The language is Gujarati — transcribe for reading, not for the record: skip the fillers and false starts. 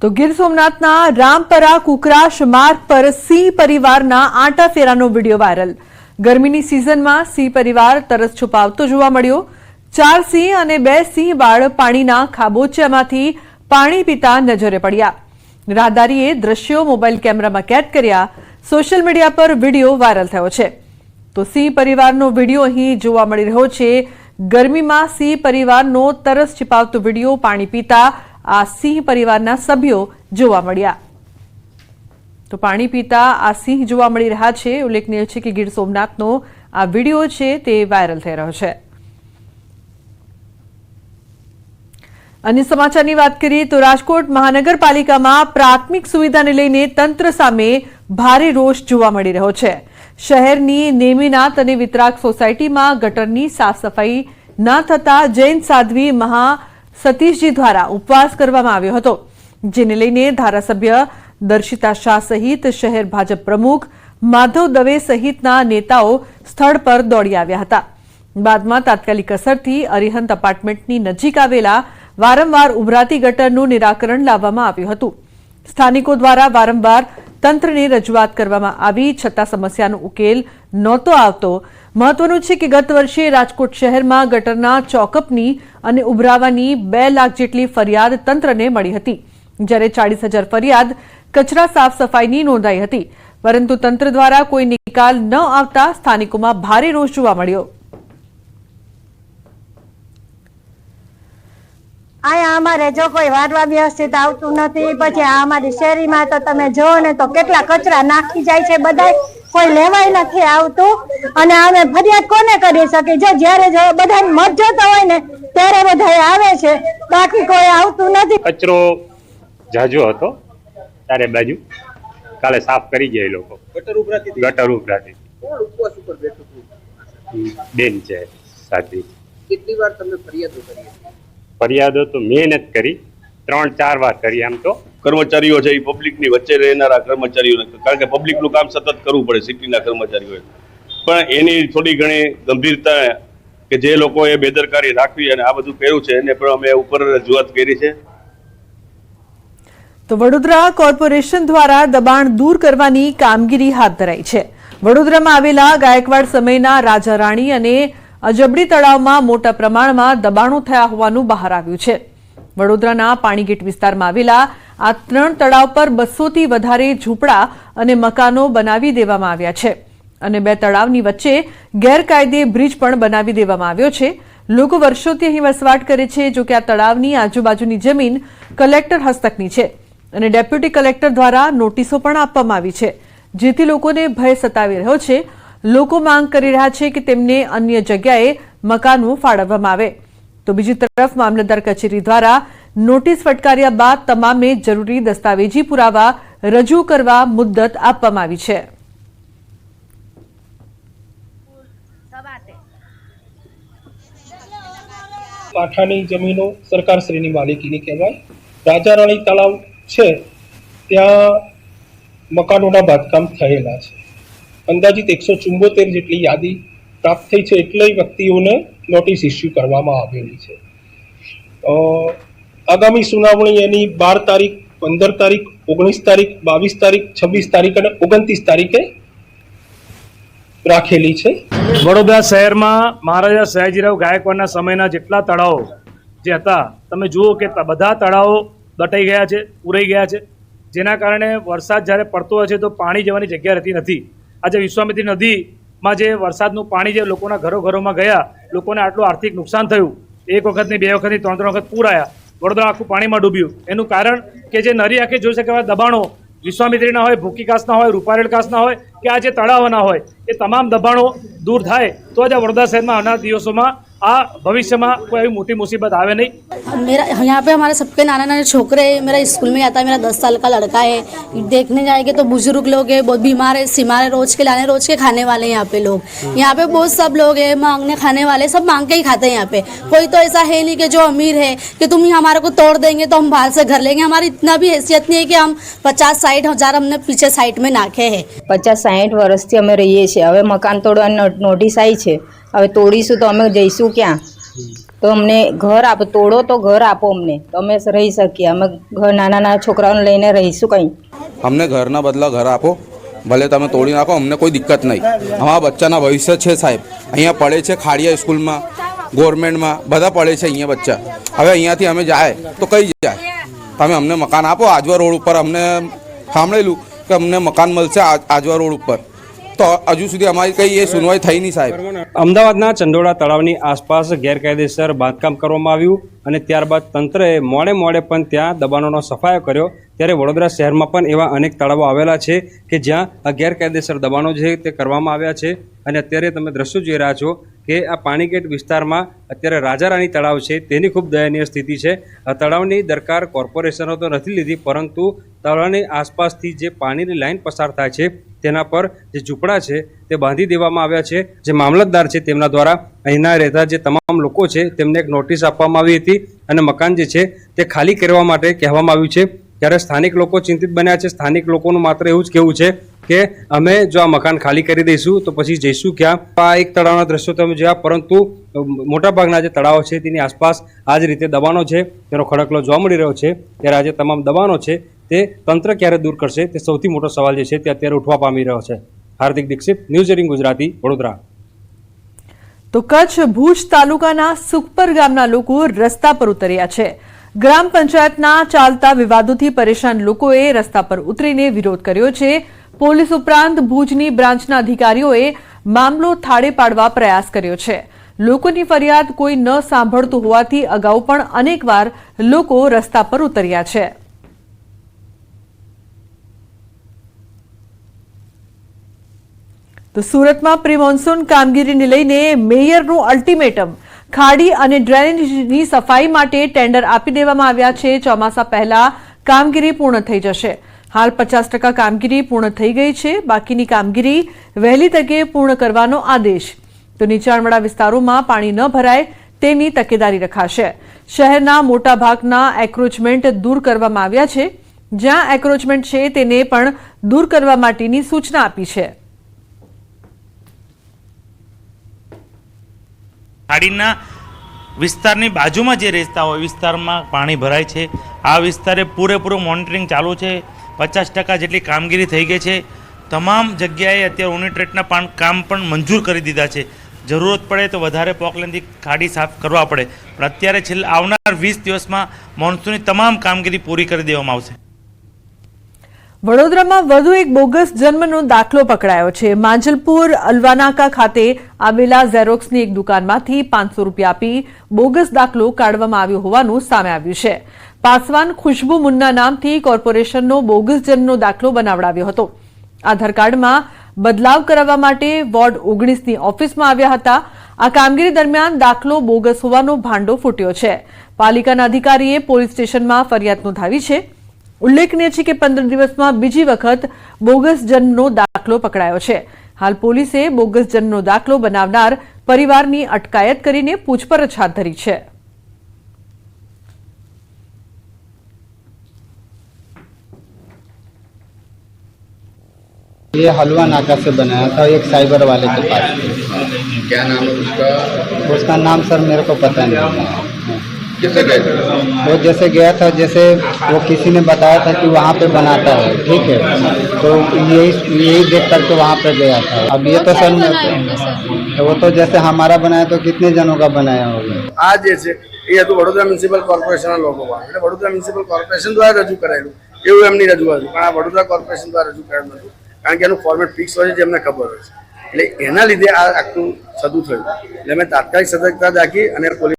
તો ગીર સોમનાથના રામપરા કુકરાશ માર્ગ પર સિંહ પરિવારના આંટા ફેરાનો વિડીયો વાયરલ। ગરમીની સિઝનમાં સિંહ પરિવાર તરસ છુપાવતો જોવા મળ્યો। 4 સિંહ અને 2 સિંહ બાળ પાણીના ખાબોચિયામાંથી પાણી પીતા નજરે પડ્યા। રાહદારીએ દ્રશ્યો મોબાઈલ કેમેરામાં કેદ કર્યા। સોશિયલ મીડિયા પર વિડીયો વાયરલ થયો છે। તો સિંહ પરિવારનો વિડીયો અહીં જોવા મળી રહ્યો છે। ગરમીમાં સિંહ પરિવારનો તરસ છુપાવતો વિડીયો પાણી પીતા आ सिंह परिवारना सभ्यो जोवा मळ्या। तो पाणी पीता आ सिंह जोवा मळी रह्या छे। उल्लेखनीय छे कि गीर सोमनाथनो आ विडियो छे ते वायरल थई रह्यो छे। अन्य समाचारनी वात करीए तो राजकोट महानगरपालिकामां प्राथमिक सुविधाने लईने तंत्र सामे भारे रोष जोवा मळी रह्यो छे। शहेरनी नेमीनाथ अने वितराग सोसायटीमां गटरनी साफ सफाई न थता जैन साध्वी महा सतीशजी द्वारा उपवास करवामां आव्यो हतो, जेने लईने धारासभ्य दर्शिता शाह सहित शहर भाजप प्रमुख माधव दवे सहितना नेताओ स्थळ पर दौड़ी आव्या हता। बादमां तात्कालिक असरथी अरिहंत अपार्टमेंटनी नजीक आवेला वारंवार उभराती गटरनुं निराकरण लाववामां आव्युं हतुं। स्थानिको द्वारा वारंवार तंत्रने रजूआत करवामां आवी छतां समस्यानो उकेल नहोतो आवतो। महत्वनुं छे कि गत वर्षे राजकोट शहेरमां गटरना चौकअपनी अने उभरावानी 2 लाख जेटली फरियाद तंत्रने मळी हती, ज्यारे 40,000 फरियाद कचरा साफ सफाईनी नोंधाई हती, परंतु तंत्र द्वारा कोई निकाल न आवता स्थानिकोमां भारे रोष जोवा मळ्यो। आया अमारे जो कोई वारवा व्यवस्थित आवतुं नथी। पछी अमारी शेरीमां तो तमे जो ने तो केटला कचरा नाखी जाय छे, बधाय कोई लेवाय नथी आवतुं अने अमे फरियाद कोने करी शकी? जो ज्यारे जो बधाय मत जतो होय ने त्यारे बधाय आवे छे, बाकी कोई आवतुं नथी। कचरो जाजो हतो तारे बाजू काले साफ करी गया लोग। गटर उभराती कोण उपवास पर बैठो छो? बेन छे साथी। કેટલી વાર તમે ફરિયાદો કરી? ફરિયાદો તો મેં નથી કરી, 3-4 વાર કરી। આમ તો કર્મચારીઓ છે એ પબ્લિકની વચ્ચે રહેનારા કર્મચારીઓ, કારણ કે પબ્લિકનું કામ સતત કરવું પડે સિટીના કર્મચારીઓએ, પણ એની થોડી ઘણી ગંભીરતા કે જે લોકોએ બેદરકારી રાખવી અને આ બધું કર્યું છે એને પણ અમે ઉપર રજૂઆત કરી છે। तो वडोदरा कोर्पोरेशन द्वारा दबाण दूर करवानी कामगीरी हाथ धराई छे। वडोदरामां आवेला गायकवाड़ समयना राजा राणी अने अजबड़ी तळावमां मोटा प्रमाणमां दबाणो थया होवानुं बहार आव्युं छे। वडोदराना पाणीगेट विस्तारमां आवेला आ 3 तळाव पर 200 थी वधारे झूंपड़ा अने मकानो बनावी देवामां आव्या छे अने 2 तळावनी वच्चे गैरकायदे ब्रिज पण बनावी देवामां आव्यो छे। लोको वर्षोथी અહીં વસવાટ કરે છે, જો કે આ તળાવની આજુબાજુની જમીન કલેક્ટર હસ્તકની છે અને ડેપ્યુટી કલેક્ટર દ્વારા નોટિસો પણ આપવામાં આવી છે, જેથી લોકોને ભય સતાવી રહ્યો છે। લોકો માંગ કરી રહ્યા છે કે તેમને અન્ય જગ્યાએ મકાનો ફાળવવામાં આવે। તો બીજી તરફ મામલતદાર કચેરી દ્વારા નોટિસ ફટકાર્યા બાદ તમામે જરૂરી દસ્તાવેજી પુરાવા રજૂ કરવા મુદ્દત આપવામાં આવી છે। કાંઠાની જમીનો સરકારશ્રીની માલિકીની કહેવાય। રાજા રાણી તળાવ છે ત્યાં મકાનોના બાંધકામ થયેલા છે। અંદાજિત 174 જેટલી યાદી પ્રાપ્ત થઈ છે, એટલા વ્યક્તિઓને નોટિસ ઇસ્યુ કરવામાં આવેલી છે। આગામી સુનાવણી એની 12 તારીખ, 15 તારીખ, 19 તારીખ, 22 તારીખ, 26 તારીખ અને 29 તારીખે રાખેલી છે। વડોદરા શહેરમાં મહારાજા સયાજીરાવ ગાયકવાડના સમયના જેટલા તળાવો જે હતા તમે જુઓ કે બધા તળાવો દટાઈ ગયા છે, પૂરાઈ ગયા છે, જેના કારણે વરસાદ જ્યારે પડતો હોય છે તો પાણી જવાની જગ્યા રહેતી નથી। આજે વિશ્વામિત્રી નદીમાં જે વરસાદનું પાણી જે લોકોના ઘરોમાં ગયા, લોકોને આટલું આર્થિક નુકસાન થયું। 1 વખતની 2 વખતની 3 વખત પૂર આવ્યા, વડોદરા આખું પાણીમાં ડૂબ્યું। એનું કારણ કે જે નરી આંખે જોઈ શકાય દબાણો વિશ્વામિત્રીના હોય, ભૂકીકાસના હોય, રૂપારેલકાસના હોય કે આ જે તળાવોના હોય, એ તમામ દબાણો દૂર થાય તો જ આ વડોદરા શહેરમાં આવનાર દિવસોમાં आ भविष्य में कोई मोटी मुसीबत आवे नहीं। मेरा यहाँ पे हमारे सबके नाना नानी छोकरे, मेरा स्कूल में आता है, मेरा 10 साल का लड़का है। देखने जाएंगे तो बुजुर्ग लोग हैं, बहुत बीमार है, सीमार है, रोज के लाने रोज के खाने वाले हैं यहाँ पे लोग। यहाँ पे बहुत सब लोग हैं मांगने खाने वाले, सब मांग के ही खाते हैं यहाँ पे। कोई तो ऐसा है नहीं कि जो अमीर है कि तुम ही हमारे को तोड़ देंगे तो हम बाहर से घर लेंगे। हमारी इतना भी हैसियत नहीं है कि हम 50-60 हज़ार हमने पीछे साइड में नाखे है। 50-60 वर्षથી અમે રહીએ છીએ। હવે મકાન તોડવાની નોટિસ આવી છે, હવે તોડીશું તો અમે જઈશું ક્યાં? તો અમને ઘર આપો, તોડો તો ઘર આપો અમને, તો અમે રહી શકીએ. અમે ઘર નાના નાના છોકરાઓને લઈને રહીશું કંઈ. અમને ઘરના બદલા ઘર આપો, ભલે તમે તોડી નાખો, અમને કોઈ દિક્કત નહીં. અમારા બચ્ચાના ભવિષ્ય છે સાહેબ. અહીંયા પડે છે ખાડિયા સ્કૂલમાં, ગવર્મેન્ટમાં, બધા પડે છે અહીંયા બચ્ચા. હવે અહીંયાથી અમે જાય તો કઈ જાય? તમે અમને મકાન આપો. આજવા રોડ ઉપર અમને સાંભળેલું કે અમને મકાન મળશે આજવા રોડ ઉપર, તો હજુ સુધી અમારી કંઈ એ સુનવાઈ થઈ નહીં સાહેબ. અમદાવાદના ચંડોળા તળાવની આસપાસ ગેરકાયદેસર બાંધકામ કરવામાં આવ્યું અને ત્યારબાદ તંત્રએ મોડે પણ ત્યાં દબાણોનો સફાયો કર્યો. ત્યારે વડોદરા શહેરમાં પણ એવા અનેક તળાવો આવેલા છે કે જ્યાં ગેરકાયદેસર દબાણો છે તે કરવામાં આવ્યા છે. અને અત્યારે તમે દ્રશ્યો જોઈ રહ્યા છો કે આ પાણીગેટ વિસ્તારમાં અત્યારે રાજા રાણી તળાવ છે તેની ખૂબ દયનીય સ્થિતિ છે. આ તળાવની દરકાર કોર્પોરેશનો તો નથી લીધી, પરંતુ તળાવની આસપાસથી જે પાણીની લાઈન પસાર થાય છે તેના પર જે ઝૂંપડા છે તે બાંધી દેવામાં આવ્યા છે. જે મામલતદાર છે તેમના દ્વારા અહીંના રહેતા જે તમામ લોકો છે તેમને એક નોટિસ આપવામાં આવી હતી અને મકાન જે છે તે ખાલી કરવા માટે કહેવામાં આવ્યું છે. ત્યારે સ્થાનિક લોકો ચિંતિત બન્યા છે. સ્થાનિક લોકોનું માત્ર એવું જ કહેવું છે કે અમે જો આ મકાન ખાલી કરી દઈશું તો પછી જઈશું ક્યાં? આ એક તળાવના દ્રશ્યો તમે જોયા, પરંતુ મોટાભાગના જે તળાવો છે તેની આસપાસ આ જ રીતે દબાણો છે તેનો ખડકલો જોવા મળી રહ્યો છે. ત્યારે આજે તમામ દબાણો છે તે તંત્ર ક્યારે દૂર કરશે તે સૌથી મોટો સવાલ જે છે તે અત્યારે ઉઠવા પામી રહ્યો છે. હાર્દિક દીક્ષિત, ન્યૂઝ 18 ગુજરાતી, વડોદરા. તો કચ્છ ભુજ તાલુકાના સુખપર ગામના લોકો રસ્તા પર ઉતર્યા છે. ગ્રામ પંચાયતના ચાલતા વિવાદોથી પરેશાન લોકોએ રસ્તા પર ઉતરીને વિરોધ કર્યો છે. પોલીસ ઉપરાંત ભુજની બ્રાન્ચના અધિકારીઓએ મામલો થાળે પાડવા પ્રયાસ કર્યો છે. લોકોની ફરિયાદ કોઈ ન સાંભળતું હોવાથી અગાઉ પણ અનેકવાર લોકો રસ્તા પર ઉતર્યા છે. તો સુરતમાં પ્રી મોન્સૂન કામગીરીને લઈને મેયરનું અલ્ટિમેટમ. ખાડી અને ડ્રેનેજની સફાઈ માટે ટેન્ડર આપી દેવામાં આવ્યા છે. ચોમાસા પહેલા કામગીરી પૂર્ણ થઈ જશે. હાલ 50% કામગીરી પૂર્ણ થઈ ગઈ છે. બાકીની કામગીરી વહેલી તકે પૂર્ણ કરવાનો આદેશ. તો નીચાણવાળા વિસ્તારોમાં પાણી ન ભરાય તેની તકેદારી રખાશે. શહેરના મોટાભાગના એક્રોચમેન્ટ દૂર કરવામાં આવ્યા છે. જ્યાં એક્રોચમેન્ટ છે તેને પણ દૂર કરવા માટેની સૂચના આપી છે. ખાડીના વિસ્તારની બાજુમાં જે રહેતા હોય વિસ્તારમાં પાણી ભરાય છે. આ વિસ્તારે પૂરેપૂરું મોનિટરિંગ ચાલુ છે. 50% જેટલી કામગીરી થઈ ગઈ છે. તમામ જગ્યાએ અત્યારે યુનિટ્રેટના કામ પણ મંજૂર કરી દીધા છે. જરૂરત પડે તો વધારે પોકલેનથી ખાડી સાફ કરવા પડે, પણ અત્યારે છેલ્લા આવનાર 20 દિવસમાં મોન્સૂનની તમામ કામગીરી પૂરી કરી દેવામાં આવશે. વડોદરામાં વધુ એક બોગસ જન્મનો દાખલો પકડાયો છે. માંજલપુર અલવાનાકા ખાતે આવેલા ઝેરોક્સની એક દુકાનમાંથી 500 રૂપિયા આપી બોગસ દાખલો કાઢવામાં આવ્યો હોવાનું સામે આવ્યું છે. પાસવાન ખુશ્બુ મુન્ના નામથી કોર્પોરેશનનો બોગસ જન્મનો દાખલો બનાવડાવ્યો હતો. આધાર કાર્ડમાં બદલાવ કરાવવા માટે વોર્ડ 19ની ઓફિસમાં આવ્યા હતા. આ કામગીરી દરમિયાન દાખલો બોગસ હોવાનો ભાંડો ફૂટ્યો છે. પાલિકાના અધિકારીએ પોલીસ સ્ટેશનમાં ફરિયાદ નોંધાવી છે. ઉલ્લેખનીય છે કે 15 દિવસમાં બીજી વખત બોગસ જન્મનો દાખલો પકડાયો છે. હાલ પોલીસે બોગસ જન્મનો દાખલો બનાવનાર પરિવારની અટકાયત કરીને પૂછપરછ હાથ ધરી છે. ये हलवा नाका से बनाया था एक साइबर वाले के पास. क्या नाम है उसका? उसका नाम सर मेरे को पता नहीं. किससे गए थे? वो जैसे गया था, जैसे वो किसी ने बताया था कि वहाँ पे बनाता है, ठीक है, तो यही देख करके वहाँ पे गया था. अब ये तो सर वो तो जैसे हमारा बनाया तो कितने जनों का बनाया होगा. आज जैसे ये तो वडोदरा म्युनिसिपल કોર્પોરેશનના લોકો એટલે વડોદરા મ્યુનિસિપલ કોર્પોરેશન દ્વારા રજૂ કરાયેલું એવું એમની રજૂઆત હતી, પણ આ વડોદરા કોર્પોરેશન દ્વારા રજૂ કરાયું નહોતું, કારણ કે એનું ફોર્મેટ ફિક્સ હોય છે જેમને ખબર હોય છે. એટલે એના લીધે આ આખું સદું થયું. એટલે મેં તાત્કાલિક સતર્કતા દાખી અને પોલીસ